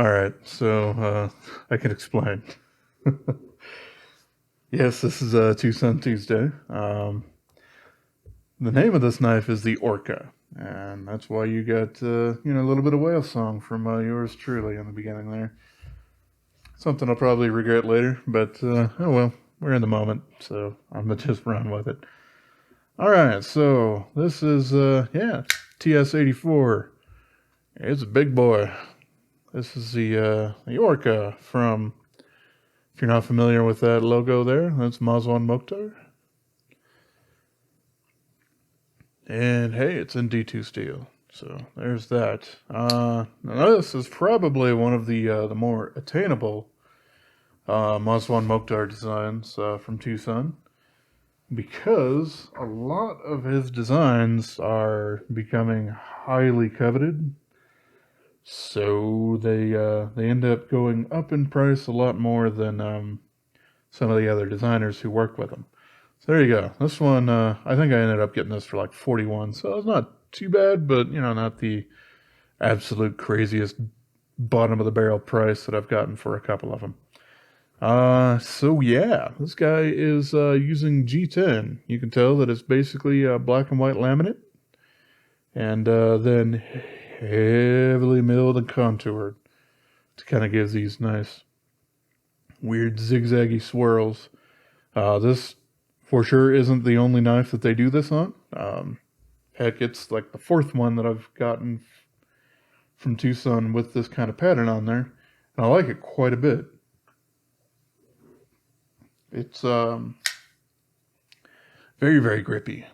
Alright, so I can explain. Yes, this is Twosun Tuesday. The name of this knife is the Orca, and that's why you got a little bit of whale song from yours truly in the beginning there. Something I'll probably regret later, but oh well, we're in the moment, so I'm gonna just run with it. Alright, so this is TS84. It's a big boy. This is the Orca from, if you're not familiar with that logo there, that's Mazwan Mohktar. And hey, it's in D2 steel, so there's that. Now this is probably one of the more attainable Mazwan Mohktar designs from Twosun, because a lot of his designs are becoming highly coveted. So they end up going up in price a lot more than some of the other designers who work with them. So there you go. This one, I think I ended up getting this for like 41, so it's not too bad, but not the absolute craziest bottom of the barrel price that I've gotten for a couple of them. So yeah, this guy is using G10. You can tell that it's basically black and white laminate, and then heavily milled and contoured to kind of give these nice weird zigzaggy swirls. This for sure isn't the only knife that they do this on. Heck, it's like the fourth one that I've gotten from Twosun with this kind of pattern on there, and I like it quite a bit. It's very, very grippy.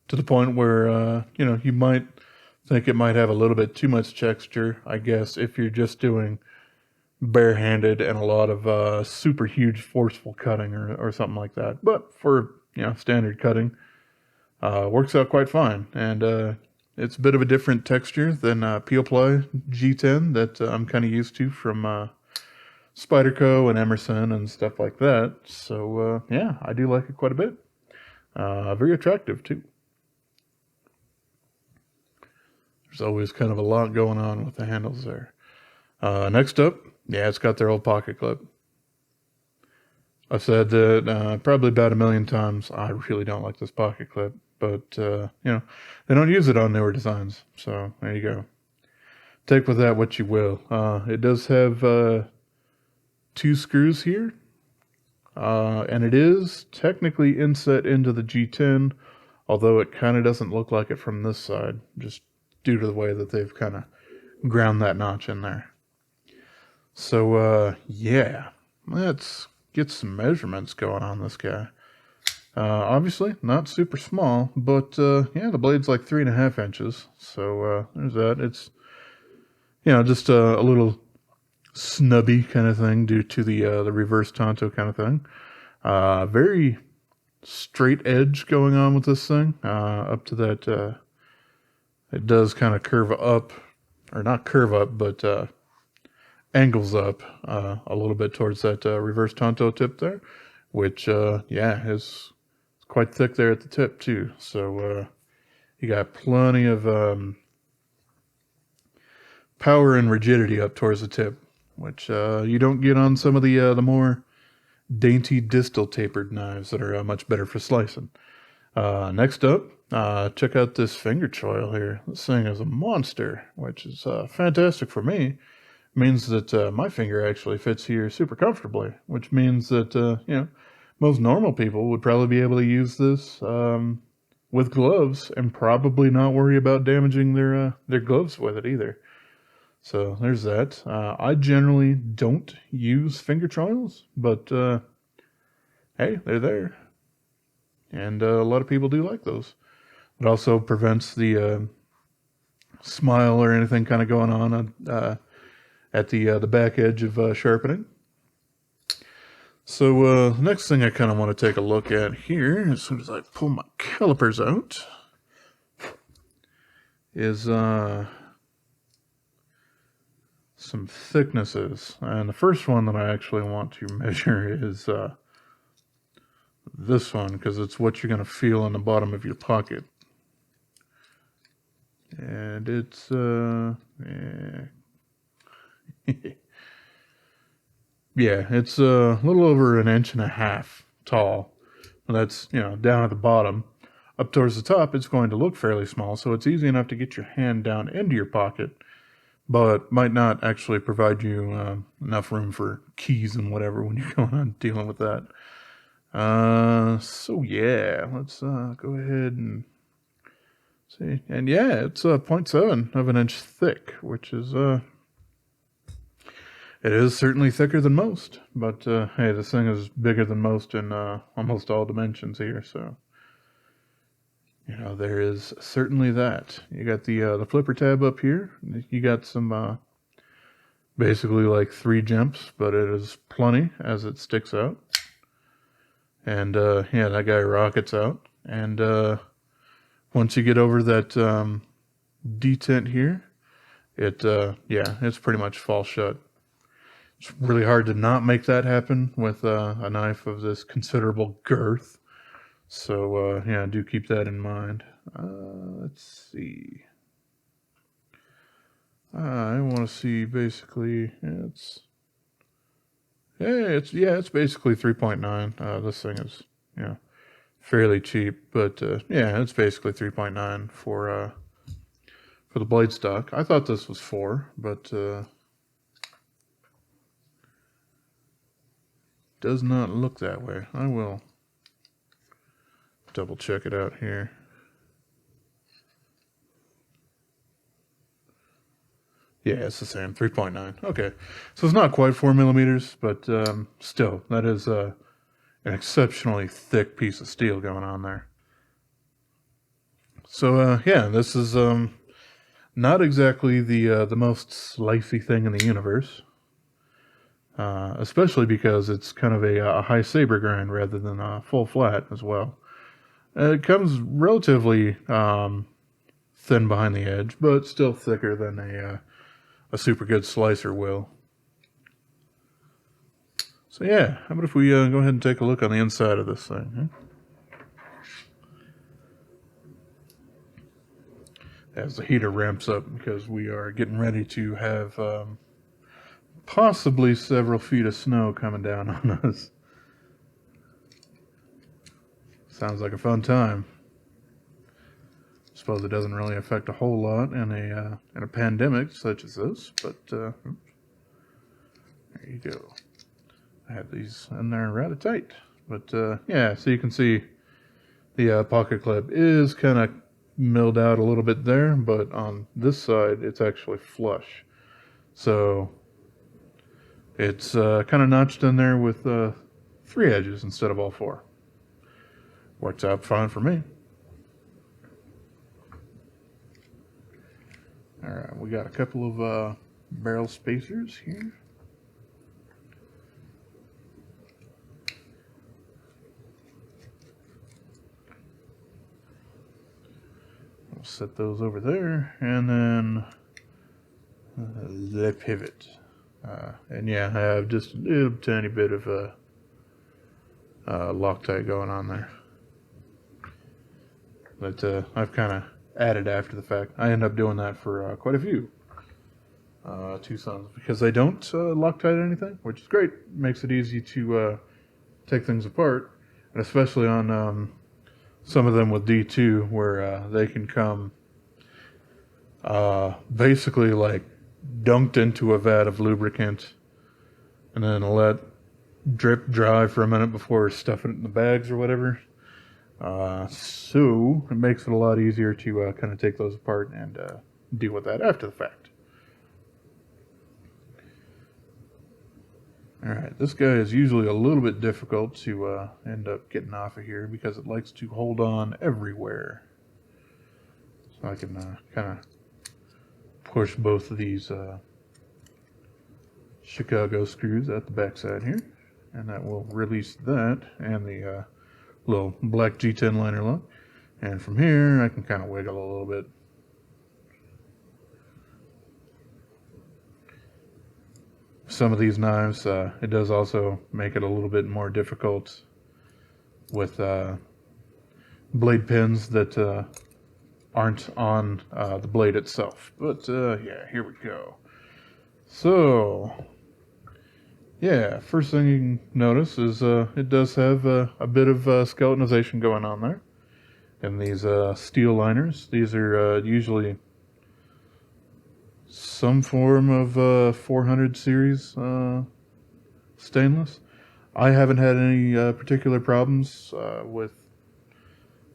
To the point where, you might think it might have a little bit too much texture, I guess, if you're just doing barehanded and a lot of super huge forceful cutting or something like that. But for, standard cutting, works out quite fine. And it's a bit of a different texture than Peel Ply G10 that I'm kind of used to from Spyderco and Emerson and stuff like that. So, yeah, I do like it quite a bit. Very attractive, too. There's always kind of a lot going on with the handles there. Next up, yeah, it's got their old pocket clip. I've said that probably about a million times. I really don't like this pocket clip, but they don't use it on newer designs, so there you go. Take with that what you will. It does have 2 screws here, and it is technically inset into the G10, although it kind of doesn't look like it from this side, just due to the way that they've kind of ground that notch in there. So, yeah, let's get some measurements going on this guy. Obviously, not super small, but, yeah, the blade's like 3.5 inches. So, there's that. It's, just a little snubby kind of thing due to the reverse tanto kind of thing. Very straight edge going on with this thing, up to that, it does kind of curve up, or not curve up, but angles up a little bit towards that reverse tanto tip there, which, yeah, is quite thick there at the tip too. So you got plenty of power and rigidity up towards the tip, which you don't get on some of the more dainty distal tapered knives that are much better for slicing. Next up, check out this finger choil here. This thing is a monster, which is fantastic for me. It means that my finger actually fits here super comfortably, which means that, most normal people would probably be able to use this with gloves and probably not worry about damaging their gloves with it either. So there's that. I generally don't use finger choils, but hey, they're there. And a lot of people do like those. It also prevents the smile or anything kind of going on at the back edge of sharpening. So the next thing I kind of want to take a look at here, as soon as I pull my calipers out, is some thicknesses. And the first one that I actually want to measure is this one, because it's what you're going to feel in the bottom of your pocket. And it's Yeah, it's a little over 1.5 inches tall. That's, down at the bottom. Up towards the top, it's going to look fairly small, so it's easy enough to get your hand down into your pocket, but might not actually provide you enough room for keys and whatever when you're going on dealing with that. So yeah, let's go ahead and see. And yeah, it's 0.7 of an inch thick, which is it is certainly thicker than most, but hey, this thing is bigger than most in almost all dimensions here, so there is certainly that. You got the flipper tab up here. You got some basically like 3 jumps, but it is plenty as it sticks out. And yeah, that guy rockets out. And once you get over that detent here, yeah, it's pretty much fall shut. It's really hard to not make that happen with a knife of this considerable girth. So, yeah, do keep that in mind. Let's see. I want to see basically, it's basically 3.9. This thing is, fairly cheap, but yeah, it's basically 3.9 for the blade stock. I thought this was 4, but does not look that way. I will double check it out here. Yeah, it's the same, 3.9. Okay, so it's not quite 4 millimeters, but still, that is an exceptionally thick piece of steel going on there. So yeah, this is not exactly the most slicey thing in the universe. Especially because it's kind of a high saber grind rather than a full flat as well. It comes relatively thin behind the edge, but still thicker than a super good slicer will. So yeah, how about if we go ahead and take a look on the inside of this thing? As the heater ramps up, because we are getting ready to have possibly several feet of snow coming down on us. Sounds like a fun time. Suppose it doesn't really affect a whole lot in a pandemic such as this, but there you go. I had these in there rather tight, but yeah. So you can see the pocket clip is kind of milled out a little bit there, but on this side it's actually flush. So it's kind of notched in there with 3 edges instead of all 4. Works out fine for me. Alright, we got a couple of barrel spacers here. We'll set those over there, and then the pivot. And yeah, I have just a tiny bit of Loctite going on there. But I've kind of added after the fact. I end up doing that for quite a few Twosuns because they don't Loctite anything, which is great. Makes it easy to take things apart, and especially on some of them with D2 where they can come basically like dunked into a vat of lubricant and then let drip dry for a minute before stuffing it in the bags or whatever. So it makes it a lot easier to kind of take those apart and deal with that after the fact. Alright, this guy is usually a little bit difficult to end up getting off of here because it likes to hold on everywhere. So I can kind of push both of these Chicago screws at the backside here, and that will release that and the little black G10 liner lock. And from here I can kind of wiggle a little bit. Some of these knives, it does also make it a little bit more difficult with blade pins that aren't on the blade itself. But yeah, here we go. So, yeah, first thing you can notice is it does have a bit of skeletonization going on there. And these steel liners, these are usually some form of 400 series stainless. I haven't had any particular problems with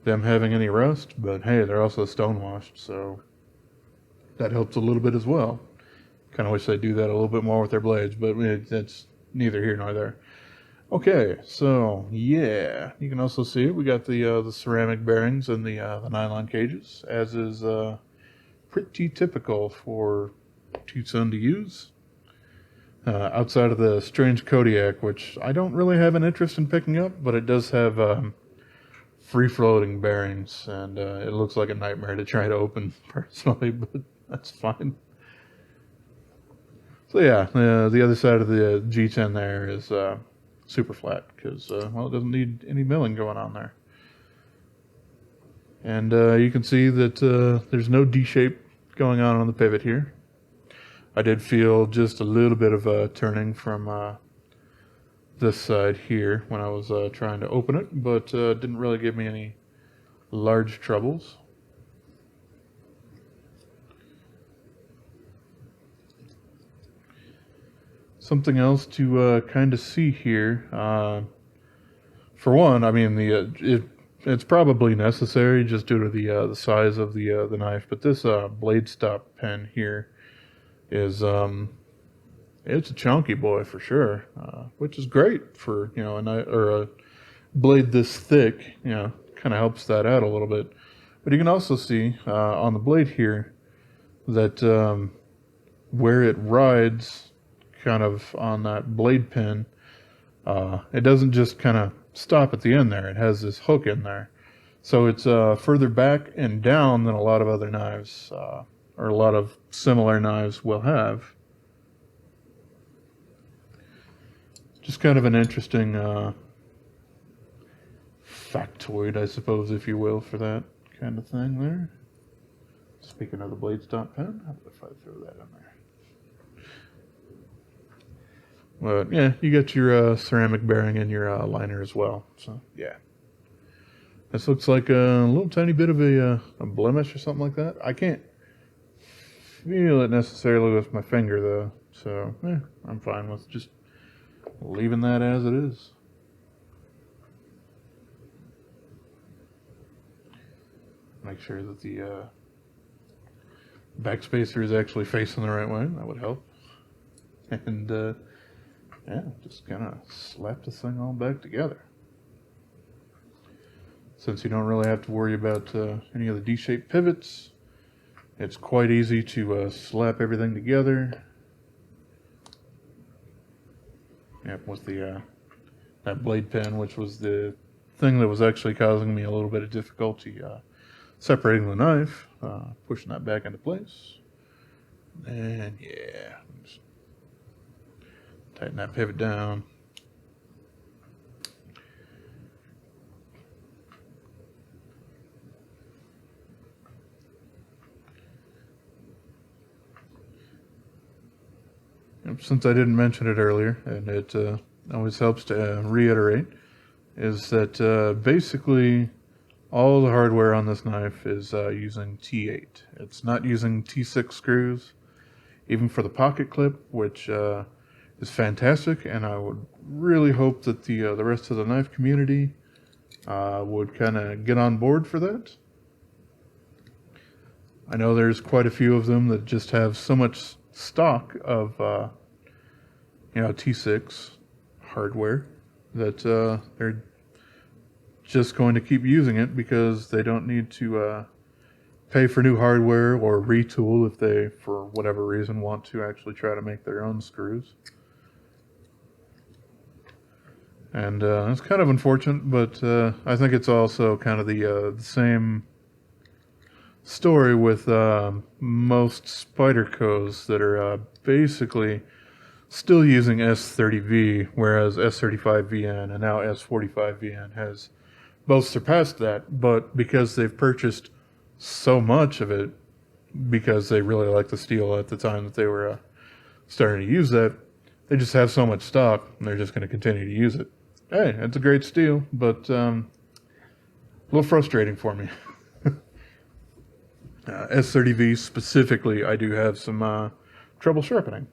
them having any rust, but hey, they're also stonewashed, so that helps a little bit as well. Kind of wish they'd do that a little bit more with their blades, but it's neither here nor there. Okay, so yeah, you can also see we got the ceramic bearings and the nylon cages, as is pretty typical for Twosun to use. Outside of the strange Kodiak, which I don't really have an interest in picking up, but it does have free-floating bearings, and it looks like a nightmare to try to open personally, but that's fine. So yeah, the other side of the G10 there is super flat because, well, it doesn't need any milling going on there. And you can see that there's no D-shape going on the pivot here. I did feel just a little bit of turning from this side here when I was trying to open it, but didn't really give me any large troubles. Something else to kind of see here. For one, I mean it's probably necessary just due to the size of the knife, but this blade stop pen here is it's a chunky boy for sure, which is great for a blade this thick. Kind of helps that out a little bit. But you can also see on the blade here that where it rides kind of on that blade pin, it doesn't just kind of stop at the end there. It has this hook in there. So it's further back and down than a lot of other knives, or a lot of similar knives will have. Just kind of an interesting factoid, I suppose, if you will, for that kind of thing there. Speaking of the blade stop pen, how about if I throw that in there? But yeah, you got your ceramic bearing and your liner as well. So yeah, this looks like a little tiny bit of a blemish or something like that. I can't feel it necessarily with my finger though, so yeah, I'm fine with just leaving that as it is. Make sure that the backspacer is actually facing the right way. That would help. And yeah, just kind of slap this thing all back together. Since you don't really have to worry about any of the D-shaped pivots, it's quite easy to slap everything together. Yep, with the that blade pen, which was the thing that was actually causing me a little bit of difficulty separating the knife, pushing that back into place. And yeah, just tighten that pivot down. Since I didn't mention it earlier, and it always helps to reiterate, is that basically all the hardware on this knife is using T8. It's not using T6 screws, even for the pocket clip, which is fantastic, and I would really hope that the rest of the knife community would kind of get on board for that. I know there's quite a few of them that just have so much stock of T6 hardware that they're just going to keep using it because they don't need to pay for new hardware or retool if they, for whatever reason, want to actually try to make their own screws. And it's kind of unfortunate, but I think it's also kind of the same story with most Spydercos that are basically still using S30V, whereas S35VN and now S45VN has both surpassed that, but because they've purchased so much of it, because they really liked the steel at the time that they were starting to use that. They just have so much stock, and they're just going to continue to use it. Hey, it's a great steel, but a little frustrating for me. S30V specifically, I do have some trouble sharpening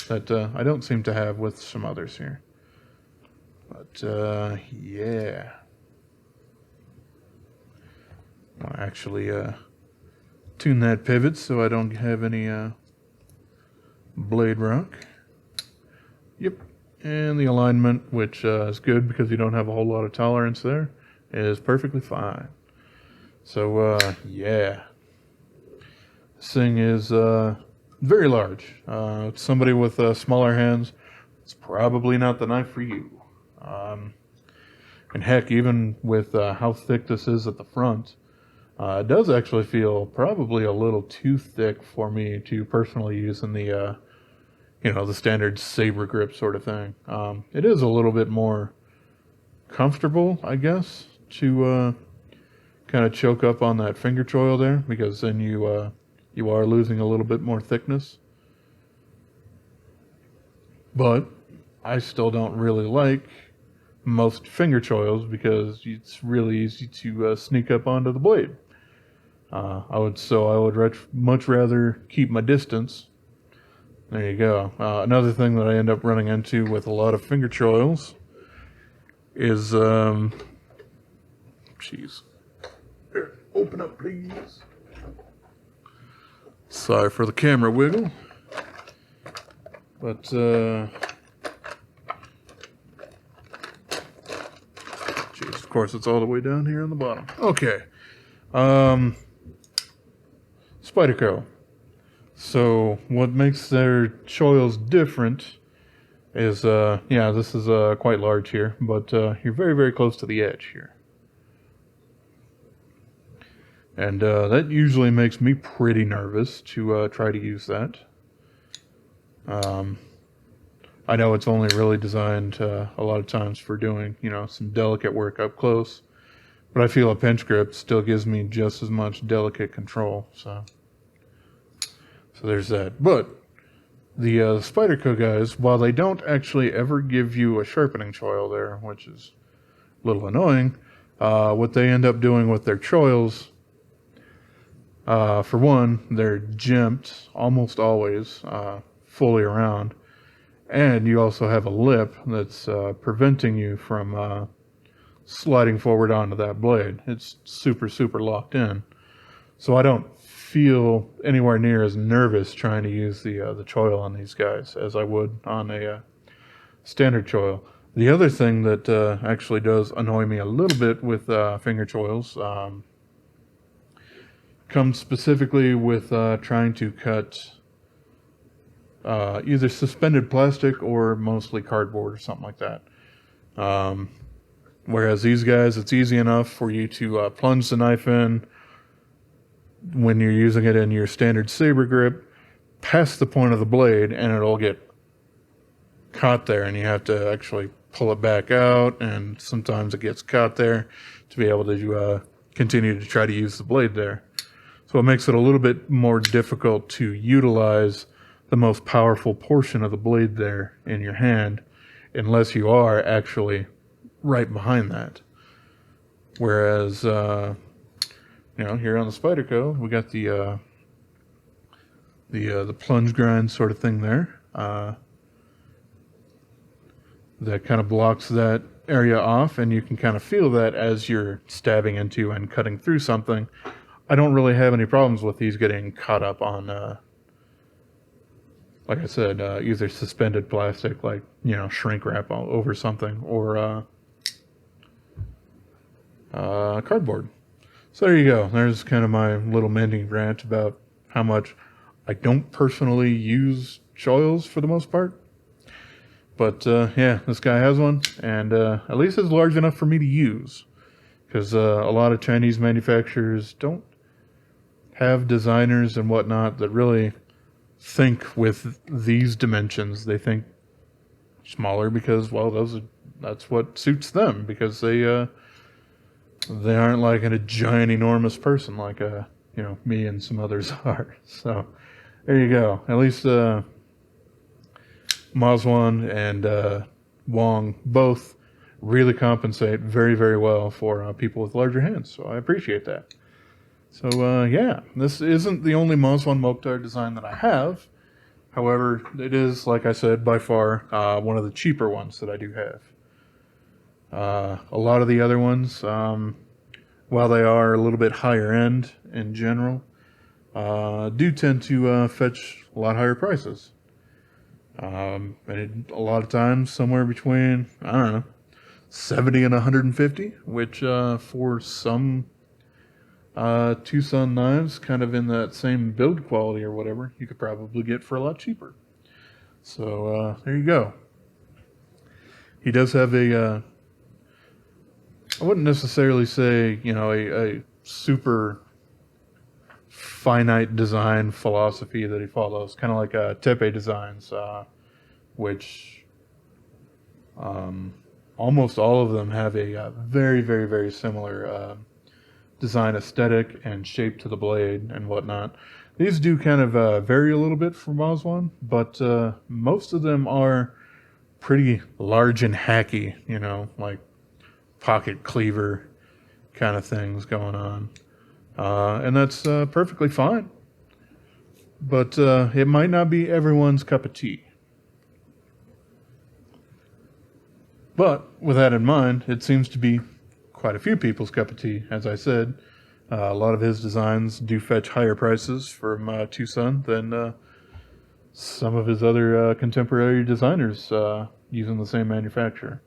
that I don't seem to have with some others here. But yeah, I'll actually tune that pivot so I don't have any blade rock. Yep, and the alignment, which is good because you don't have a whole lot of tolerance there, is perfectly fine. So yeah, this thing is very large. Somebody with smaller hands, it's probably not the knife for you. And heck, even with how thick this is at the front, it does actually feel probably a little too thick for me to personally use in the, the standard saber grip sort of thing. It is a little bit more comfortable, I guess, to kind of choke up on that finger choil there, because then you are losing a little bit more thickness. But I still don't really like most finger choils because it's really easy to sneak up onto the blade. I would much rather keep my distance. There you go. Another thing that I end up running into with a lot of finger choils is, jeez. Here, open up, please. Sorry for the camera wiggle. But, jeez, of course, it's all the way down here on the bottom. Okay. Spyderco. So, what makes their choils different is, this is quite large here, but you're very, very close to the edge here. And that usually makes me pretty nervous to try to use that. I know it's only really designed a lot of times for doing, some delicate work up close, but I feel a pinch grip still gives me just as much delicate control. So there's that. But the Spyderco guys, while they don't actually ever give you a sharpening choil there, which is a little annoying, what they end up doing with their choils, for one, they're jimped almost always fully around, and you also have a lip that's preventing you from sliding forward onto that blade. It's super, super locked in. So I don't feel anywhere near as nervous trying to use the choil on these guys as I would on a standard choil. The other thing that actually does annoy me a little bit with finger choils comes specifically with trying to cut either suspended plastic or mostly cardboard or something like that. Whereas these guys, it's easy enough for you to plunge the knife in when you're using it in your standard saber grip, past the point of the blade, and it'll get caught there, and you have to actually pull it back out, and sometimes it gets caught there to be able to continue to try to use the blade there. So it makes it a little bit more difficult to utilize the most powerful portion of the blade there in your hand, unless you are actually right behind that. Whereas, here on the Spyderco, we got the plunge grind sort of thing there. That kind of blocks that area off, and you can kind of feel that as you're stabbing into and cutting through something. I don't really have any problems with these getting caught up on, like I said, either suspended plastic, like, shrink wrap all over something, or cardboard. So there you go. There's kind of my little mending rant about how much I don't personally use choils for the most part. But, this guy has one, and at least it's large enough for me to use. Because a lot of Chinese manufacturers don't have designers and whatnot that really think with these dimensions. They think smaller because, well, that's what suits them, because they aren't like a giant, enormous person like me and some others are. So there you go. At least Mazwan and Wong both really compensate very, very well for people with larger hands. So I appreciate that. So yeah, this isn't the only Mazwan Mohktar design that I have. However, it is, like I said, by far one of the cheaper ones that I do have. A lot of the other ones, while they are a little bit higher end in general, do tend to fetch a lot higher prices. And a lot of times somewhere between, I don't know, 70 and 150, which for some Twosun knives, kind of in that same build quality or whatever, you could probably get for a lot cheaper. So there you go. He does have a, I wouldn't necessarily say, a super finite design philosophy that he follows, kind of like Tepe designs, which almost all of them have a very, very, very similar design aesthetic and shape to the blade and whatnot. These do kind of vary a little bit from Mazwan, but most of them are pretty large and hacky, like pocket cleaver kind of things going on. And that's perfectly fine. But it might not be everyone's cup of tea. But with that in mind, it seems to be quite a few people's cup of tea. As I said, a lot of his designs do fetch higher prices from Twosun than some of his other contemporary designers using the same manufacturer.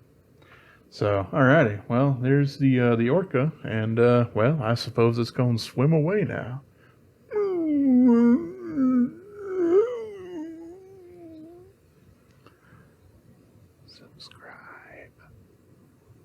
So, alrighty, well, there's the Orca, and well, I suppose it's going to swim away now. Subscribe.